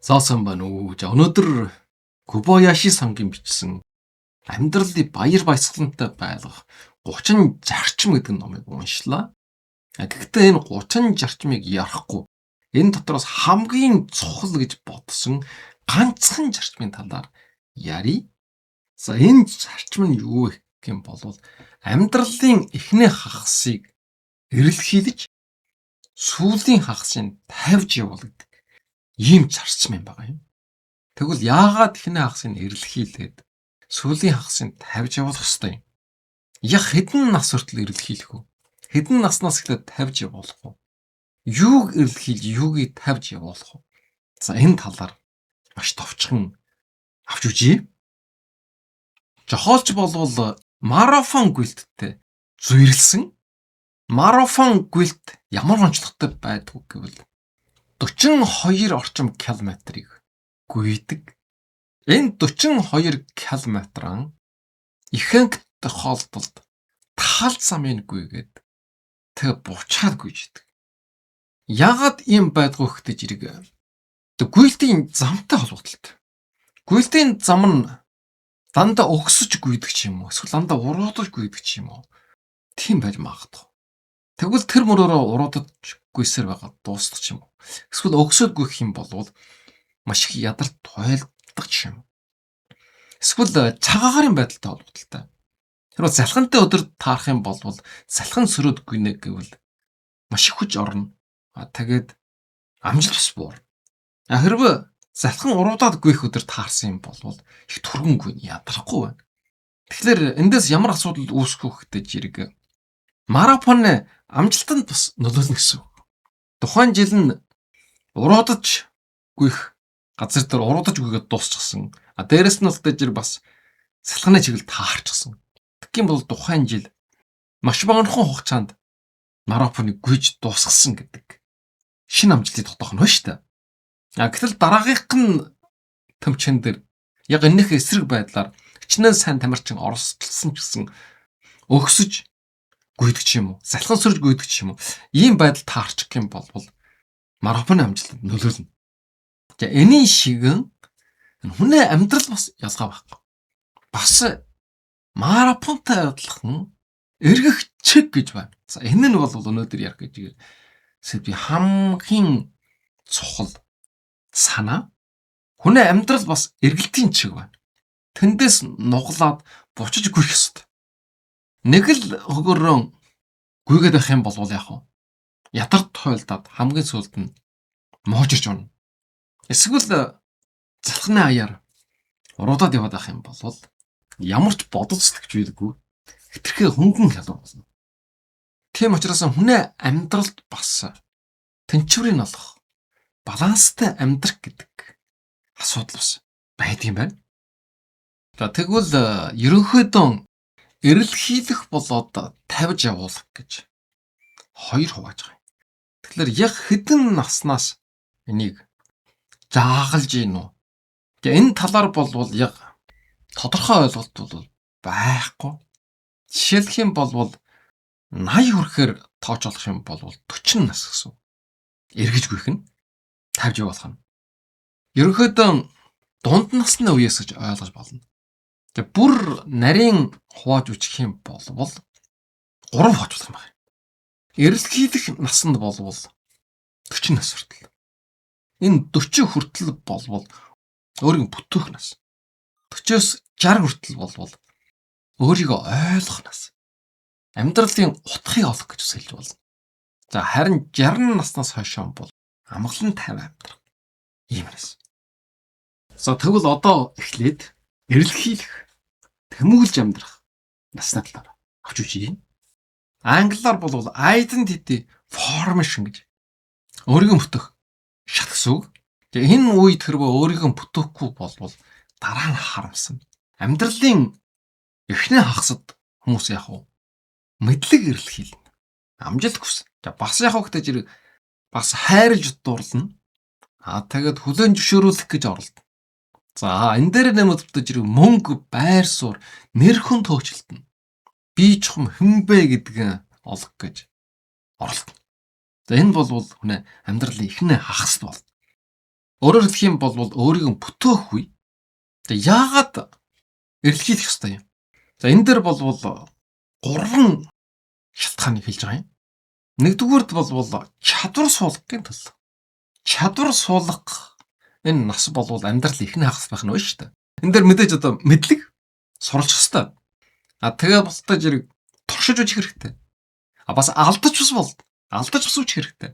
Зоосон байна уу. За өнөөдөр Кобаяши сангийн бичсэн амьдралыг баяр баясгалантай байлгах 30 зарчим гэдэг номыг уншлаа. Гэхдээ энэ 30 зарчмыг ярахгүй энэ дотроос хамгийн чухал гэж бодсон ганцхан зарчмын талаар ярий. За энэ зарчим нь юу вэ гэх юм бол амьдралын эхний хагасыг эрэлхийлж сүүлийн хагасыг тавьж явуулдаг ийм зарчим юм байгаа юм. Тэгвэл яагаад эхний хагасыг эрэлхийлээд сүүлийн хагасыг тавьж явуулах ёстой юм? Яг хэдэн нас хүртэл эрэлхийлэх вэ? Хэдэн наснаас эхлээд тавьж явуулах вэ? Юуг эрэлхийлж, юугийг тавьж явуулах вэ? За энэ талаар маш товчхон авч үзье. Жохоолч болвол марафон гүйлттэй зүйрлсэн. Марафон гүйлт ямар онцлогтой байдгүй гэвэл 42 орчим километрийг гүйдэг. Энэ 42 километрын ихэнх тохиолдолд тал замыг гүйгээд тэг буцаад гүйждэг. Яагаад ийм байдгүй гэхдээ зэрэг гүйлтийн замтай холбогдолтой. Гүйлтийн зам нь дандаа өгсөж гүйдэг ч юм уу, эсвэл дандаа уруудаж гүйдэг ч юм уу. Тийм байж магадгүй. Тэгвэл тэр мөрөөрөө уруудаж гүйсээр байгаа дуустах ч юм уу. Эсвэл өгсөд гүйх юм бол маш их ядарч тойлдог ч юм. Эсвэл цагаагаар байдалтай холбогдолтой. Хэрвээ залхантай өдөр таарах юм бол залхан сөрөөд гүнэ гэвэл маш их хүч орно. Тэгээд амжилт бас буур. Хэрвээ залхан уруудаад гүйх өдөр таарсан юм бол их түргэн гүн ядрахгүй байна. Тэгэхээр эндээс ямар асуудал үүсэх вэ гэхээр зэрэг марафоны амжилтанд бас нөлөөлнө гэсэн. Тухайн жил нь уруудаж гүйх газар дээр уруудаж гүйгээд дуусчихсан. Дээрэс нь бол тэр бас салханы чиглэл таарчихсан. Тэгэх юм бол тухайн жил маш богинохон хугацаанд марафоныг гүйж дуусгасан гэдэг шинэ амжилтыг тогтоох нь шүү дээ. Гэтэл дараагийнх нь төмчөн дээр яг энэх эсрэг байдлаар хичнээн сайн тамирчин оролцсон ч гэсэн өгсөж гүйдэг ч юм уу, салхан сөрж гүйдэг ч юм уу. Ийм байдал таарчих юм бол марафоны амжилтанд нөлөөлнө. За энийн шиг хүний амьдрал бас ялгаа байхгүй. Бас марафонтой адилхан эргэх чиг гэж байна. За энэ нь бол өнөөдөр ярих гэж би хамгийн чухал санаа. Хүний амьдрал бас эргэлтийн чиг байна. Тэндээс нуглаад бучиж гүйх ёстой. Нэг л хөгөрөн гүйгээд байх юм бол яах вэ? Ядарч тойлдаад хамгийн сүүлд нь моожирч унна. Эсвэл залхны аяар уруудаад яваад байх юм бол ямар ч бодож сэтгэж байдаггүй хэтэрхээ хөнгөн хялбар болно. Тийм учраас хүний амьдралд бас тэнцвэрийг олох, баланстай амьдрах гэдэг асуудал бас байдаг юм байна. За тэгвэл ерөнхийдөө эрэлхийлэх болоод тавьж явуулах гэж хоёр хувааж байгаа юм. Тэгэхээр яг хэдэн наснаас энийг жаагалж гин үү? Энэ талаар бол яг тодорхой ойлголт бол байхгүй. Жишээлх юм бол 80 хүрэхээр тооцоолох юм бол 40 нас гэсэн. Эргэж гүйх нь тавьж явуулах нь. Ерөнхийдөө дунд насны үеэс гэж ойлгож болно. Тэгээ бүр нарийн хувааж үчих юм бол 3 хуваажуулах юм байна. Эрэлхийлэх насанд бол 40 нас хүртэл. Энэ 40 хүртэл бол өөрийгөө бүтөөх нас. 40-оос 60 хүртэл бол өөрийгөө ойлгох нас. Амьдралын утгыг олох гэж хэлж болно. За харин 60 наснаас хойш бол амгалан тайван амьдрах. Ийм нас. За тэгвэл одоо эхлээд эрэлхийлэх, тэмүүлж амьдрах насны талаар авч үзье. Англиар бол identity formation гэж өөрийгөө бүтэх шат гэсэн үг. Тэгээ энэ үед хэрвээ өөрийгөө бүтэхгүй бол дараа нь харамсан. Амьдралын эхний хагасад хүмүүс яах вэ? Мэдлэг эрэлхийлнэ. Амжилт хүс. За бас яах вэ гэдэг зэрэг бас хайрлж дурлна. Тэгээд хүлээн зөвшөөрүүлэх гэж оролдоно. За энэ дээр нэмэгдэж зэрэг мөнгө, байр суурь, нэр хүн төөчлөлтөн. Би чухам хэмбэ гэдг олох гэж оролдоно. За энэ бол хүний амьдралын эхний хагасд бол. Өөрөөр хэлэх юм бол өөрийг бүтөөхгүй. Тэгээ яагаад эрэлхийлэх ёстой юм? За энэ дээр бол 3 шалтгааныг хэлж байгаа юм. Нэгдүгüүрд бол чадвар суулгахын тулд. Чадвар суулгах энэ нас бол амьдрал ихний хагас байх нь байна шүү дээ. Энэ дээр мэдээж одоо мэдлэг суралцах ёстой. Тэгээ бусдад зэрэг туршиж үзэх хэрэгтэй. Бас алдаж бас үучих хэрэгтэй.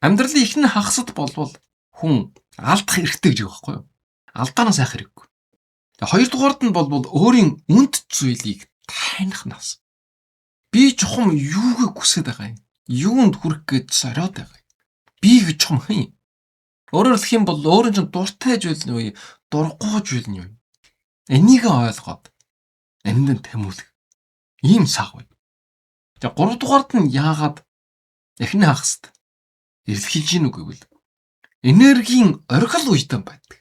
Амьдралын ихний хагасд бол хүн алдах хэрэгтэй гэж байгаа байхгүй юу? Алдаанаас айх хэрэггүй. Хоёрдугаард нь бол өөрийн үнд зүйлийг таних нас. Би чухам юуг хүсэж байгаа юм? Юунд хүрэх гэж зориод байгаа юм? Би гэж чухам хэн юм? Өөрөөр хэлэх юм бол өөрийн чинь дуртай зүйл нь юу? Дургуй зүйл нь юу? Энийг ойлгоод амьд тэмүүлэх. Ийм цаг бай. За 3 дугаард нь яагаад эхний хагасд эрэлхийлж гин үг гэвэл энергийн оргил уйдан байдаг.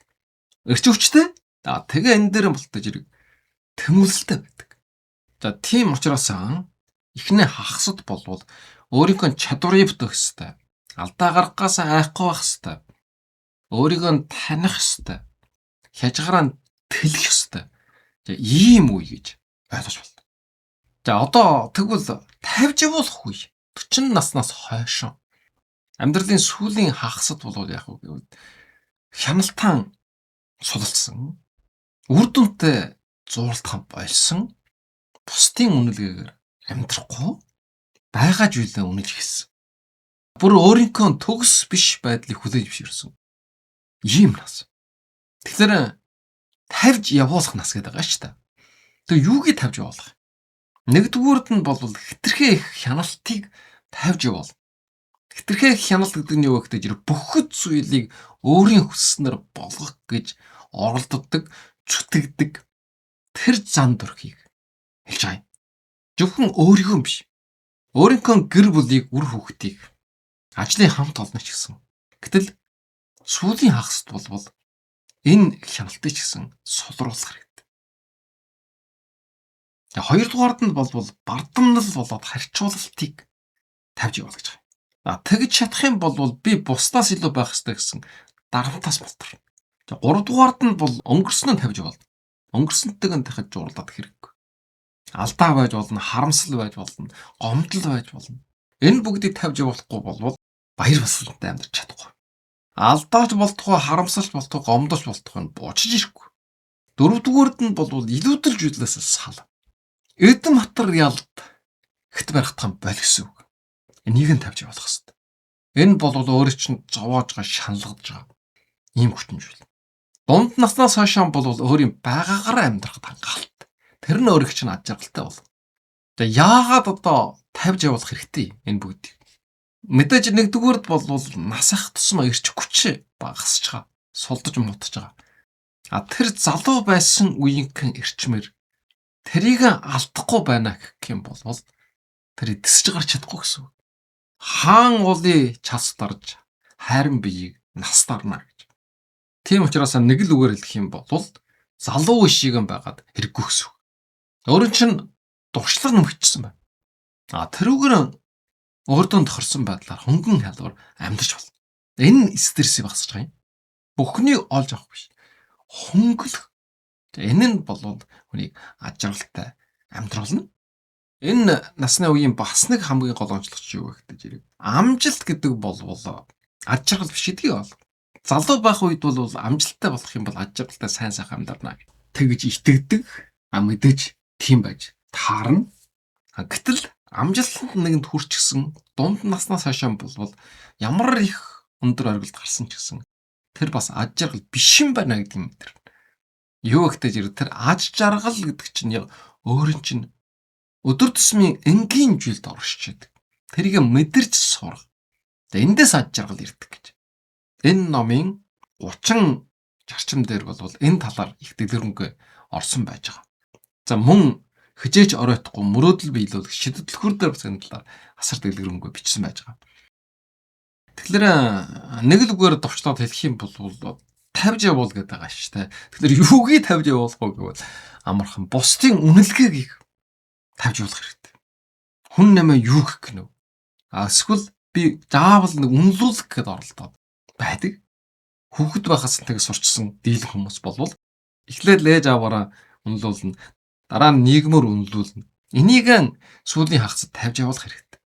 Эрч өвчтэй. Тэгээ энэ дээр болтой зэрэг тэмүүлэлтэй байдаг. За тийм учраас эхний хагасд болвол өөрийнхөө чадварыг бүтэх ёстой. Алдаа гаргахаас айхгүй байх ёстой. Өөрийгөө таних ёстой. Хяжгараа тэлэх ёстой. За ийм үе гэж ойлгож байна. За одоо тэгвэл 50 явуулах үе 40 наснаас хойш амьдралын сүүлийн хагасд бол яах вэ гэвэл хяналтаан сулалцсан, үр дүнтэй зууралтхан болсон, бусдын үнэлгээгээр амьдрахгүй байгаа зүйлээ үнэлж эхэлсэн. Бүр өөрийнхөө төгс биш байдлыг хүлээж зөвшөөрсөн. Ийм нас. Тэгэхээр 50 явуулах нас гэдэг байгаа шүү дээ. Тэгээ юугийг 50 явуулах? Нэгдүгüүрд нь бол хитрхээ их хяналтыг 50 явуул. Хитрхээ их хяналт гэдэг нь юу вэ гэхээр бүх зүйлийг өөрийн хүсснээр болгох гэж оролддог, зүтгэдэг тэр зан дүрхийг хэлж байгаа юм. Зөвхөн өөрийгөө биш. Өөрийнхөө гэр бүлийг, үр хүүхдийг, ажлын хамт олныг ч гэсэн. Гэтэл сүүлийн хагасд бол энэ хяналтыг ч гэсэн сулруулах хэрэгтэй. Хоёрдугаард нь бол бардамнал болоод харьцуулалтыг тавьж явуул гэж байгаа. Тэгж чадах юм бол би бусдаас илүү байх ёстой гэсэн дарамтаас болтор. Гуравдугаард нь бол өнгөрснөө тавьж явуул. Өнгөрсөнтэйг нь дахиж жуурлаад хэрэггүй. Алдаа байж болно, харамсал байж болно, гомдол байж болно. Энэ бүгдийг тавьж явуулахгүй бол баяр баясгалантай амьдарч чадахгүй. Алдааж болтгоо, харамсалж болтгоо, гомдож болтгоо нь буучиж ирэхгүй. Дөрөвдүгээрд нь бол илүүдэлж үдлээс сал. Эдэн материалд хит барихтхан боль гэсэн үг. Энийг нь тавьж явуулах хэрэгтэй. Энэ бол өөрөө чинь зовоож байгаа, шаналгаж байгаа ийм хүчин зүйл. Дунд наснаас хойш бол өөрийн байгаагаараа амьдрах хангалт. Тэр нь өөрийг чинь ад жаргалтай бол. Тэгээ яагаад одоо тавьж явуулах хэрэгтэй энэ бүгдийг? Мэдээж нэгдүгээрд бол нас ах тусмаа ирч хүч багасж байгаа. Сулдаж мутаж байгаа. Тэр залуу байсан үеийнхэн ирчмэр тэрийг алдахгүй байна гэх юм бол тэр эдсэж гарч чадахгүй гэсэн үг. Хаан уулын час дарж хайран биеийг нас дарна гэж. Тийм учраас нэг л үгээр хэлэх юм бол залуу ишиг байгаад хэрэггүй гэсэн үг. Өөрөн чинь дуршлаг нэмэгдсэн байна. Тэрүүгээр өөртөө тохирсон байдлаар хөнгөн хялбар амьдарч болно. Энэ стрессийг багасгаж байгаа юм. Бүхнийг олж авах биш. Хөнгөлөх. Энэ нь бол хүнийг ад жаргалтай амьдруулна. Энэ насны үеийн бас нэг хамгийн гол онцлогч юу вэ гэдэг зэрэг амжилт гэдэг бол ад жаргал биш гэдгийг бол. Залуу байх үед бол амжилттай болох юм бол ад жаргалтай сайн сайхан амьдрна тэгж итгэдэг. Мэдээж тийм байж таарна. Гэтэл амжилтанд нэгэнд хүрчихсэн дунд наснаас хойш бол ямар их өндөр оргилд гарсан ч гэсэн тэр бас ад жаргал биш юм байна гэдэг юм дээр. Юу гэхтэй зэрэг тэр ад жаргал гэдэг чинь өөрийн чинь өдөр тусмын энгийн жилд оршиж байдаг. Тэрийг мэдэрч сурах. Эндээс ад жаргал ирдэг гэж. Энэ номын 30 зарчим дээр бол энэ талаар их дэлгэрэнгүй орсон байж байгаа. За мөн хижээж оройтгүй мөрөөдөл биелүүлэх шидэтлөхөр дээр бас энэ талаар асар дэлгэрэнгүй бичсэн байж байгаа. Тэгэхээр нэг л үгээр товчлоод хэлэх юм бол 50 явуул гэдэг байгаа шүү дээ. Тэгэхээр юугийг 50 явуулах вэ гэвэл амархан бусдын үнэлгээг тавьж явуулах хэрэгтэй. Хүн нэмээ юу гэх гэнэ вэ? Эсвэл би заавал нэг үнэлүүлэх гэдээ оролдоод байдаг. хүүхэд байхаас нь тэгээ сурчсан дийлэн хүмүүс болвол эхлээд лээж аваараа үнэлүүлнэ. Дараа нь нийгмээр үнэлүүлнэ. Энийг сүүлийн хагасд тавьж явуулах хэрэгтэй.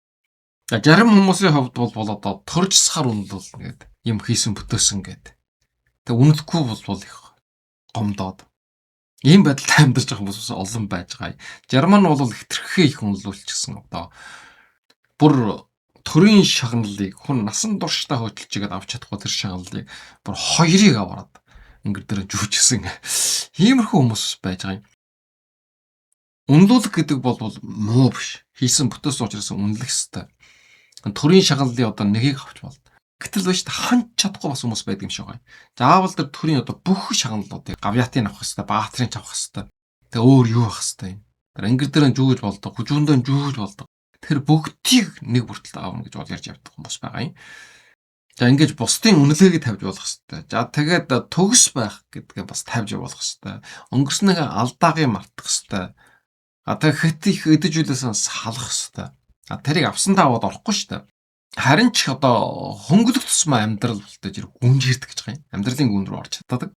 За зарим хүмүүсийн хувьд бол одоо төрж сахаар үнэлүүлнэ гэдэг юм хийсэн бүтээсэн гэдэг. Тэг үнэхгүй бол их гомдоод. Ийм байдалтай амьдарч байгаа хүмүүс олон байж байгаа. Зарим нь бол хитрхээ их үнэлүүлчихсэн одоо бүр төрийн шагналыг хүн насан туршдаа хөдөлж игээд авч чадахгүй тэр шагналыг бүр хоёрыг аваад ингэр дээр жүжигсэн. Иймэрхүү хүмүүс байж байгаа юм. Үнэлүүлэх гэдэг бол муу биш. Хийсэн бүтээс учраас үнэлэх ёстой. Төрийн шагналын одоо нэгийг авч бол. Гэтэл биш ханч чадахгүй бас хүмүүс байдаг юм шиг байна. Заавал тэр төрийн одоо бүх шагналуудыг гавьяатыг авах ёстой, баатрын авах ёстой. Тэгээ өөр юу авах ёстой юм. Тэр ингэр дээр жүгэж болдог, хүжүүндээ жүгэж болдог. Тэр бүгдийг нэг бүртэлд аавна гэж бол ярьж явдаг хүмүүс байгаа юм. За ингэж бусдын үнэлгээг тавьж болох хэрэгтэй. За тэгээд төгс байх гэдгээ бас тавьж явуулах хэрэгтэй. Өнгөрснөгээ алдаагаа мартах хэрэгтэй. Тэгээд хэт их өдөжүүлээс салах хэрэгтэй. Тэрийг авсандаа аваад орохгүй шүү дээ. Харин ч одоо хөнгөлөх тусмаа амьдрал болтой зэрэг гүнжирдэг гэж байгаа юм. Амьдралын гүн рүү орж чаддаг.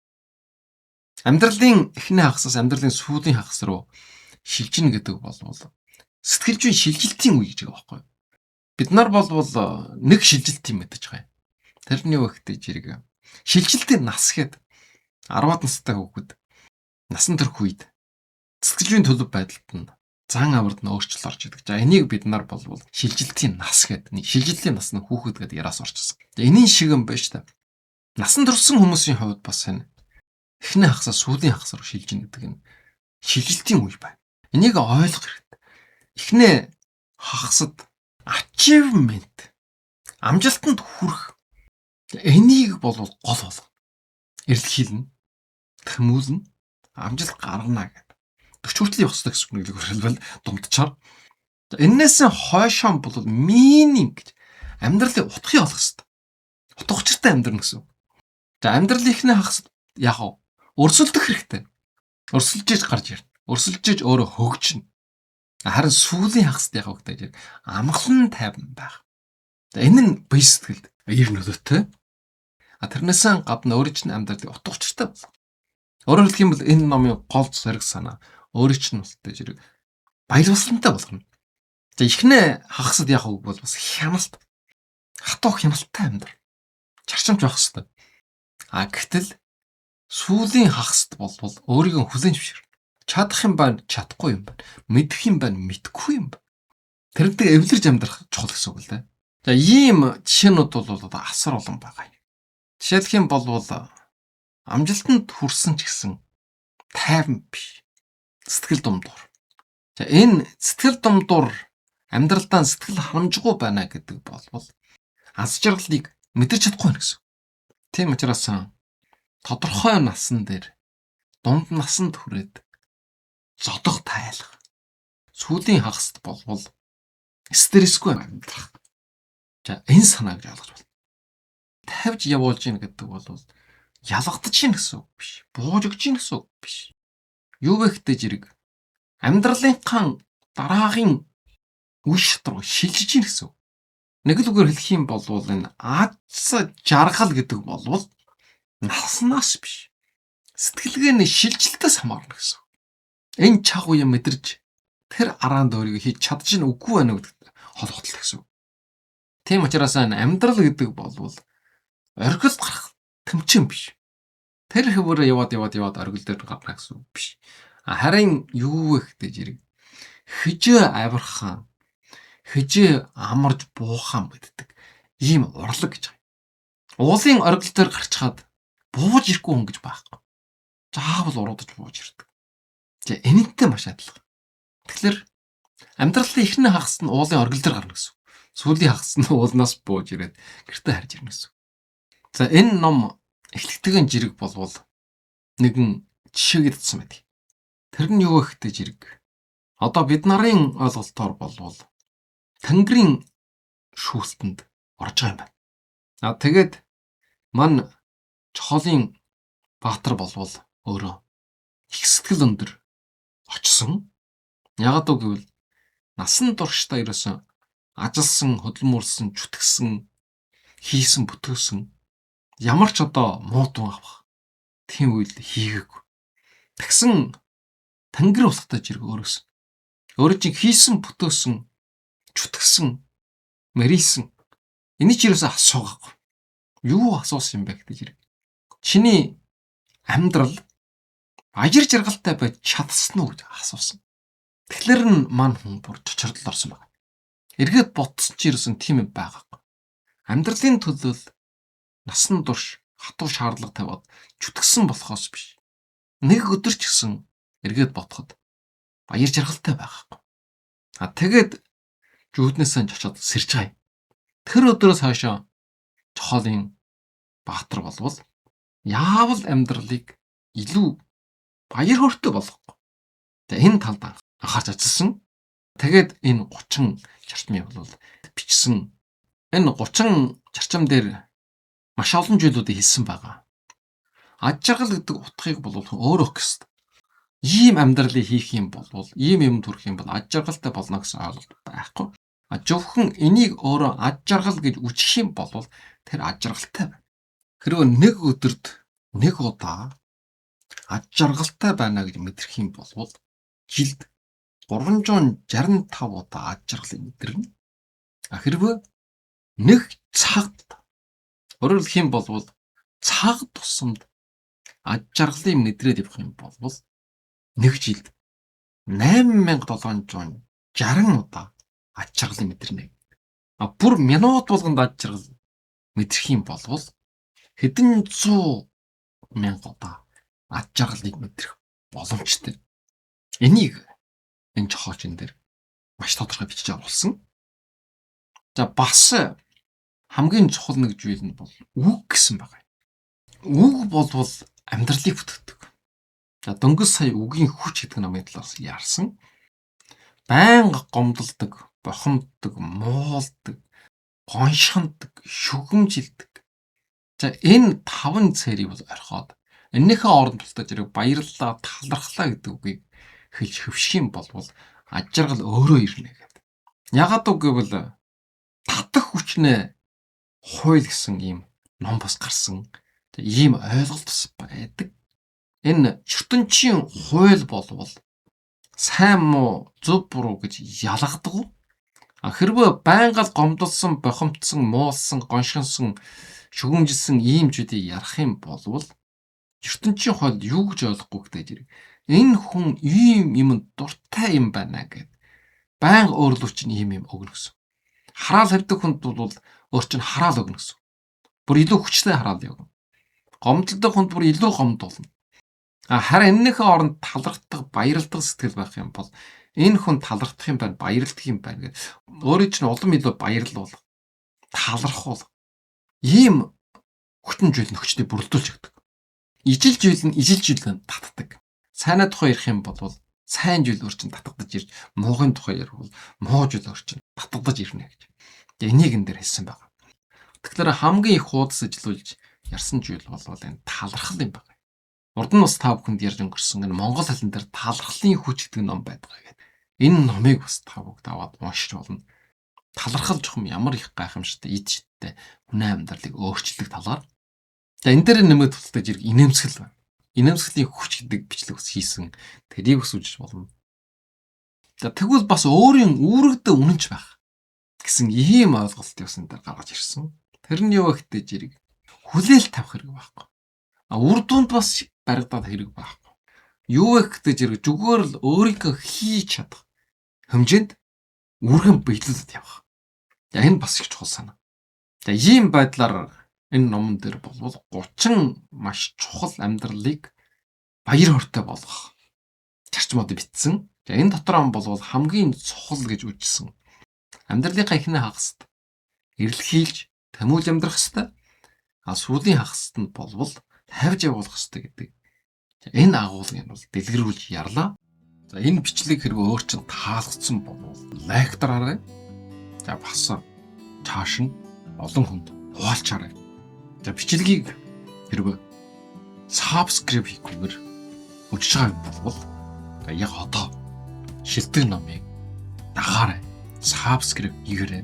Амьдралын эхний хагасаас амьдралын сүүлийн хагас руу шилжинэ гэдэг бол сэтгэлжийн шилжилтийн үе гэж байгаа байхгүй юу? Бид нар бол нэг шилжилт юм мэдэж байгаа юм. Тэрний үетэй зэрэг шилжилтийн нас гэд 10-аад настай хүүхэд насан турш үед сэтгэлжийн төлөв байдалд нь зан авард нь өөрчлөлт орж идэг. За энийг бид нар бол шилжилтийн нас гэдэг. Шилжилтийн нас нь хүүхэд гэдэг яраас орчихсон. Энийн шиг юм байна шүү дээ. Насан туршсан хүмүүсийн хувьд бас энэ эхний хагасаас сүүлийн хагас руу шилжинэ гэдэг нь шилжилтийн үе байна. Энийг ойлгох хэрэгтэй. Эхний хагасад achievement амжилтанд хүрэх энийг бол гол болгоно. Эрэлхийлнэ, тэмүүлнэ, амжилт гаргана гэдэг. 40 хүртэл явах хэрэгтэй гэсэн үг хэлбэл дундчаар. Эннээс хойшоо бол meaning гэж амьдралыг утгыг олох хэрэгтэй. Утга учиртай амьдрна гэсэн үг. За амьдрал ихний хагасд яг өрсөлдөх хэрэгтэй. Өрсөлдөж гарч ирнэ. Өрсөлдөж өөрөө хөгжинэ. Харин сүүлийн хагасд яг гэдэг амгалан тайван байх. За энэ нь бие сэтгэлд ир нөлөөтэй. Тэрнээсээ гадна өөрийн чинь амьдралыг утга учиртай болох. Өөрөөр хэлэх юм бол энэ номын гол зориг санаа өөрийн чинь болтой зэрэг баяр баясгалантай болгоно. За ихнээ хагасд яг бол бас хяналт хатуу хяналттай амьдрал. Чарчамж байх хэрэгтэй. Гэтэл сүүлийн хагасд бол өөрийгөө хүлээн зөвшөөрнө. Чадах юм байна, чадахгүй юм байна. Мэдэх юм байна, мэдхгүй юм байна. Тэрнтэй эвлэрж амьдрах чухал гэсэн үг л дээ. За ийм жишээнүүд бол асар олон байгаа юм. Жишээлх юм бол амжилтанд хүрсэн ч гэсэн тайван биш. Сэтгэл думдуур. За энэ сэтгэл думдуур амьдралдаа сэтгэл ханамжгүй байна гэдэг бол аз жаргалыг мэдэрч чадахгүй байна гэсэн. Тийм учраас тодорхой насан дээр дунд насанд хүрээд зодох тайлах. Сүүлийн хагаст бол стрессгүй амьдрах. За энэ санааг ойлгож байна. Тавьж явуулж ийн гэдэг бол ялгадаж ийн гэсэн үг биш. Бууж өгч ийн гэсэн үг биш. Юу вэ гэдэг зэрэг амьдралынхаа дараагийн үе шат руу шилжиж ийн гэсэн үг. Нэг л үгээр хэлэх юм бол энэ аз жаргал гэдэг бол наснаас биш. Сэтгэлгээний шилжилтээс хамаарна гэсэн. Энэ чаг үе мэдэрч тэр араанд өөрийгөө хийж чадчих нь үгүй байна гэдэгт холбоотой гэсэн. Тийм учраас амьдрал гэдэг бол оргил гарах тэмцээн биш. Тэр хөвөр яваад оргил дээр гарна гэсэн үг биш. Харин юу вэ гэдэг зэрэг хижээ авирхан, хижээ амарж буухаан мэддэг ийм урлаг гэж байна. Уулын оргил дээр гарчхаад бууж ирэхгүй хүн гэж байхгүй. Заавал уруудаж бууж ирдэг. За энэтэй маш адилхан. Тэгэхээр амьдралын ихний хагас нь уулын оргил дээр гарна гэсэн. Сүүлийн хагас нь уулнаас бууж ирээд гэртээ харж ирнэ гэсэн. За энэ ном эхлэгтэйгэн жирэг болвол нэгэн жишээг дутсан байдаг. Тэр нь юу вэ гэдэг жирэг? Одоо бид нарын ойлголтоор болвол Тэнгэрийн шүүлтэнд орж байгаа юм байна. Тэгээд мань чохолын баатар болвол өөрөө их сэтгэл өндөр очсон. Ягаад гэвэл насан туршдаа ерөөсөн ажилсан, хөдөлмөрлсөн, чүтгсэн, хийсэн, бүтээсэн ямар ч одоо муу дун авах тийм үйл хийгээгүй. Тэгсэн Тэнгэр болохтой зэрэг өөрөөс. Өөрөө чинь хийсэн бүтөөсөн, чүтгсэн, мэрийсэн. Эний ч юусаа асуугаагүй. Юу асуусан юм бэ гэдэг зэрэг. Чиний амьдрал аяр жаргалтай байж чадсан уу гэж асуусан. Тэгэхээр нь мань хүн бүр чочордол орсон байна. Эргээд ботсон ч юусэн тийм юм байгаагүй. Амьдралын төлөө насан турш хатуу шаардлага тавиад чүтгсэн болохоос биш. Нэг өдөр ч гэсэн эргээд ботход баяр жаргалтай байхгүй. Тэгээд жүуднээсээ очоод сэрж байгаа юм. Тэр өдрөөс хойшоо чохолын баатар болвол яавал амьдралыг илүү баяр хөөртэй болгохгүй. Тэгээ энэ талд анхаарч ажилласан. Тэгээд энэ 30 зарчмыг бол бичсэн. Энэ 30 зарчим дээр маш олон зүйлүүдийг хэлсэн байгаа. Аж жаргал гэдэг утгыг бол өөрөө өгөх ёстой. Ийм амьдралыг хийх юм бол ийм юм төрөх юм бол аж жаргалтай болно гэсэн ойлголт байхгүй. Зөвхөн энийг өөрөө аж жаргал гэж үжих юм бол тэр аж жаргалтай байна. Хэрвээ нэг өдөрт нэг удаа аж жаргалтай байна гэж мэдрэх юм бол жилд 365 удаа аж жаргалыг мэдэрнэ. Хэрвээ нэг цагт өөрөөр хэлэх юм бол цаг тусамд аж жаргалыг мэдрээд явах юм бол нэг жилд 8760 удаа аж жаргалыг мэдэрнэ. Бүр минут болгонд аж жаргал мэдрэх юм бол хэдэн 100,000 удаа аж жаргалыг мэдрэх боломжтой. Энийг энэ чохоочн дээр маш тодорхой бичиж оруулсан. За бас хамгийн чухал нэг зүйл нь бол үг гэсэн байгаа. Үг болвол амьдралыг бүтээдэг. За дөнгөж сая үгийн хүч гэдэг намын талаас яарсан. Байнга гомдолдог, бохомддог, муулдаг, гоншхондог, шүгэмжилдэг. За энэ 5 цэрийг бол орхиод энэхээ оронд тултаж ирэх баярлалаа, талархлаа гэдэг үгийг хэлж хөвших юм бол аж жаргал өөрөө ирнэ гэдэг. Ягаад гэвэл татах хүчнээ хууль гэсэн ийм ном бас гарсан. Ийм ойлголт бас байдаг. Энэ ертөнцийн хууль болвол сайн муу зөв буруу гэж ялгадаг. Хэрвээ байнга гомдолсон, бохомдсон, муулсан, гоншгонсон, шүгэмжилсэн ийм зүйлийг ярих юм бол ертөнцийн хууль юу гэж ойлгохгүй гэдэг зэрэг энэ хүн ийм юм дуртай юм байна гэд байнга өөрлөв чинь ийм юм өгнө гэсэн. Хараал тавьдаг хүнд бол өөр чинь хараал өгнө гэсэн. Бүр илүү хүчтэй хараал явна. Гомдолдог хүнд бүр илүү гомдуулна. Харин энэнийхээ оронд талархдаг, баярлдаг сэтгэл байх юм бол энэ хүн талархдаг юм байна, баярлдаг юм байна гэдэг. Өөрийн чинь улам илүү баярлуул, талархуул. Ийм хүчин зүйл нөхчдийг бүрдүүлж өгдөг. Ижил зүйл нь ижил зүйл нь татдаг. Сайнаа тухай ярих юм бол сайн зүйл өөр чинь татгадаж ирж, муугийн тухай ярих бол муу зүйл өөр чинь татгадаж ирнэ гэж. Энийг энэ дээр хэлсэн байгаа. Тэгэхээр хамгийн их хуудас ажиллуулж ярьсан зүйл бол энэ талархал юм байна. Урд нь бас та бүхэнд ярьж өнгөрсөн энэ монгол хэлэн дээр талархлын хүч гэдэг ном байдаг гэдэг. Энэ номыг бас та бүгд аваад уншиж болно. Талархал жохом ямар их гайхамшигтай, идштэй хүний амьдралыг өөрчилдөг талаар. За энэ дээр нэмээд тултаж ирэх инээмсэглэл байна. Инээмсэглэлийн хүч гэдэг бичлэг бас хийсэн. Тэрийг бас үзэж болно. За тэгвэл бас өөрийн үүрэгдээ үнэнч байх гэсэн ийм ойлголтыг бас энэ дээр гаргаж ирсэн. Тэр нь юу вэ гэдэг зэрэг хүлээл тавих хэрэг байхгүй. Үр дүнд бас баригдаад хэрэг байхгүй. Юу вэ гэдэг зэрэг зүгээр л өөрийнхөө хийж чадах хэмжээнд үргэн биелүүлээд явах. За энэ бас их чухал санаа. За ийм байдлаар энэ номон дээр бол 30 маш чухал амьдралыг баяр хөөртэй болгох зарчмуудыг бичсэн. За энэ дотор бол хамгийн чухал гэж үзсэн. Амьдралынхаа эхний хагаст эрэлхийлж тэмүүлж амьдрах ёстой. Сүүлийн хагаст нь болвол тавьж явуулах ёстой гэдэг. Энэ агуулгыг бол дэлгэрүүлж ярлаа. За энэ бичлэг хэрвээ өөр чинь таалагдсан бол лайктараарай. За бас цааш нь олон хүнд хуваалцаарай. За бичлэгийг хэрвээ subscribe хийхгүйгээр үзэж байгаа юм бол яг одоо шилдэг номыг дагаарай. Subscribe хийгээрэй.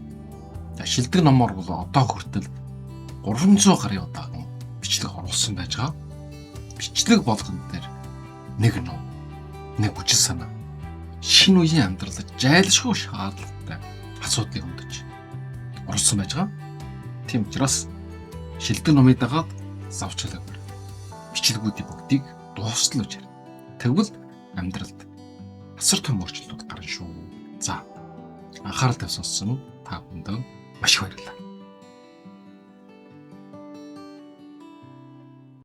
За шилдэг номоор бол одоо хүртэл 300 гаруй удаагийн оруулсан байж байгаа. Бичлэг болгон дээр нэг ном, нэг үжил санаа, шинэ үеийн амьдралд жайлшгүй шаардлагатай асуудлыг хөндөж оруулсан байж байгаа. Тийм учраас шилдэг номыг дагаад завчлаагүй. Бичлэгүүдийн бүгдийг дуусталж харь. Тэгвэл амьдралд асар том өөрчлөлтүүд гарна шүү. За, анхаарал тавьсан та бүхэнд маш их баярлалаа.